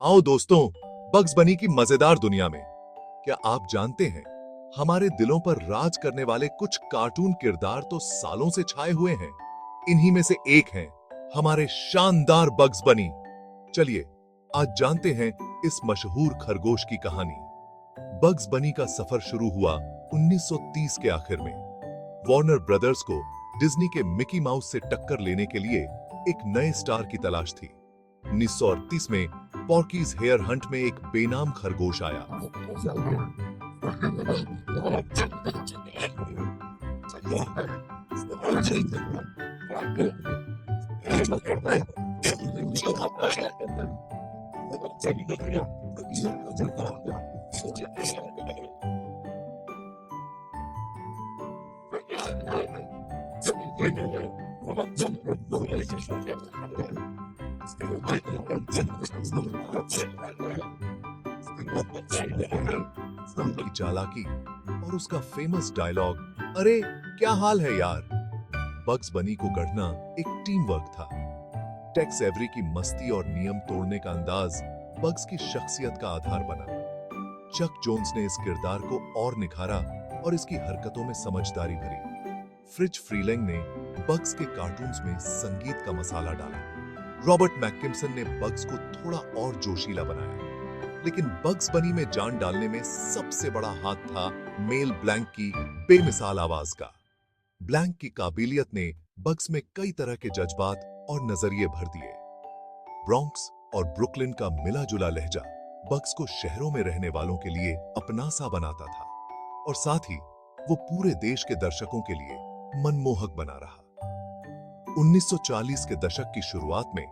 आओ दोस्तों, बग्स बनी की मजेदार दुनिया में क्या आप जानते हैं हमारे दिलों पर राज करने वाले कुछ कार्टून किरदार तो सालों से छाए हुए हैं। इन्हीं में से एक हैं हमारे शानदार बग्स बनी। चलिए आज जानते हैं इस मशहूर खरगोश की कहानी। बग्स बनी का सफर शुरू हुआ 1930 के आखिर में। वार्नर ब्रदर्स को डिज्नी के मिकी माउस से टक्कर लेने के लिए एक नए स्टार की तलाश थी। 1938 में पॉर्कीज हेयर हंट में एक बेनाम खरगोश आया। उसकी चालाकी और उसका फेमस डायलॉग, अरे क्या हाल है यार। बग्स बनी को गढ़ना एक टीम वर्क था। टेक्स एवरी की मस्ती और नियम तोड़ने का अंदाज बग्स की शख्सियत का आधार बना। चक जोन्स ने इस किरदार को और निखारा और इसकी हरकतों में समझदारी भरी। फ्रिज फ्रीलैंग ने बग्स के कार्टून्स में संगीत का मसाला डाला। रॉबर्ट मैककिम्सन ने बग्स को थोड़ा और जोशीला बनाया। लेकिन बग्स बनी में जान डालने में सबसे बड़ा हाथ था मेल ब्लैंक की बेमिसाल आवाज का। ब्लैंक की काबिलियत ने बग्स में कई तरह के जज्बात और नजरिए भर दिए। ब्रॉन्क्स और ब्रुकलिन का मिला जुला लहजा बग्स को शहरों में रहने वालों के लिए अपना सा बनाता था और साथ ही वो पूरे देश के दर्शकों के लिए मनमोहक बना रहा। 1940 के दशक की शुरुआत में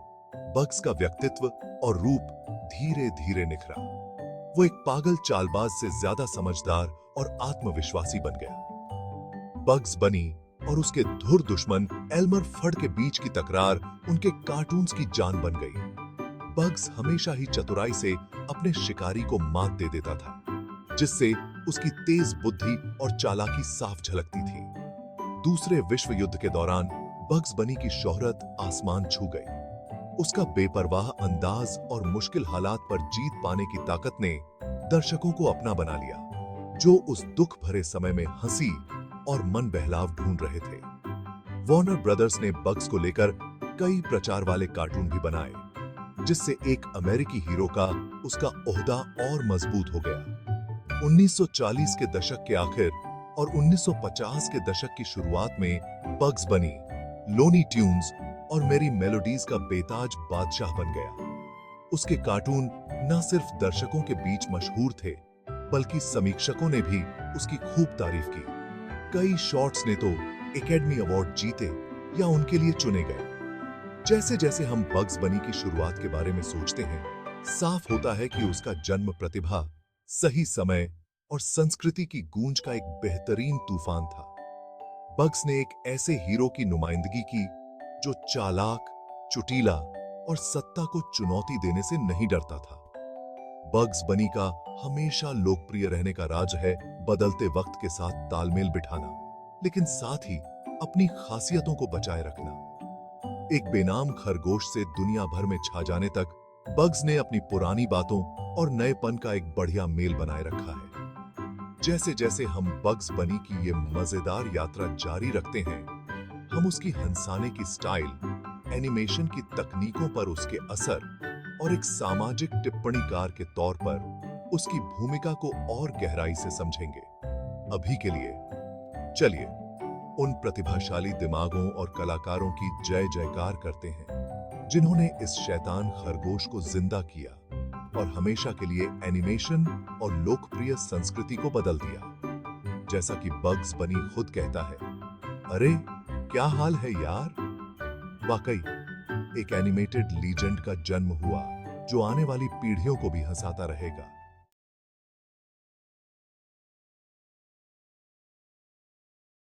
बग्स का व्यक्तित्व और रूप धीरे धीरे निखरा। वो एक पागल चालबाज से ज्यादा समझदार और आत्मविश्वासी बन गया। बग्स बनी और उसके धुर दुश्मन एल्मर फड के बीच की तकरार उनके कार्टून्स की जान बन गई। बग्स हमेशा ही चतुराई से अपने शिकारी को मात दे देता था, जिससे उसकी तेज बुद्धि और चालाकी साफ झलकती थी। दूसरे विश्व युद्ध के दौरान बग्स बनी की शोहरत आसमान छू गई। उसका बेपरवाह अंदाज और मुश्किल हालात पर जीत पाने की ताकत ने दर्शकों को अपना बना लिया, जो उस दुख भरे समय में हंसी और मन बहलाव ढूंढ रहे थे। वार्नर ब्रदर्स ने बग्स को लेकर कई प्रचार वाले कार्टून भी बनाए, जिससे एक अमेरिकी हीरो का उसका ओहदा और मजबूत हो गया। 1940 के दशक के आखिर और 1950 के दशक की शुरुआत में बग्स बनी लोनी ट्यून्स और मेरी मेलोडीज का बेताज बादशाह बन गया। उसके कार्टून न सिर्फ दर्शकों के बीच मशहूर थे, बल्कि समीक्षकों ने भी उसकी खूब तारीफ की। कई शॉर्ट्स ने तो एकेडमी अवार्ड जीते या उनके लिए चुने गए। जैसे जैसे हम बग्स बनी की शुरुआत के बारे में सोचते हैं, साफ होता है कि उसका जन्म प्रतिभा, सही समय और संस्कृति की गूंज का एक बेहतरीन तूफान था। बग्स ने एक ऐसे हीरो की नुमाइंदगी की जो चालाक, चुटीला और सत्ता को चुनौती देने से नहीं डरता था। बग्स बनी का हमेशा लोकप्रिय रहने का राज है बदलते वक्त के साथ तालमेल बिठाना, लेकिन साथ ही अपनी खासियतों को बचाए रखना। एक बेनाम खरगोश से दुनिया भर में छा जाने तक बग्स ने अपनी पुरानी बातों और नएपन का एक बढ़िया मेल बनाए रखा है। जैसे जैसे हम बग्स बनी की ये मजेदार यात्रा जारी रखते हैं, हम उसकी हंसाने की स्टाइल, एनिमेशन की तकनीकों पर उसके असर और एक सामाजिक टिप्पणीकार के तौर पर उसकी भूमिका को और गहराई से समझेंगे। अभी के लिए चलिए उन प्रतिभाशाली दिमागों और कलाकारों की जय जयकार करते हैं, जिन्होंने इस शैतान खरगोश को जिंदा किया और हमेशा के लिए एनिमेशन और लोकप्रिय संस्कृति को बदल दिया। जैसा कि बग्स बनी खुद कहता है, अरे क्या हाल है यार। वाकई एक एनिमेटेड लीजेंड का जन्म हुआ, जो आने वाली पीढ़ियों को भी हंसाता रहेगा।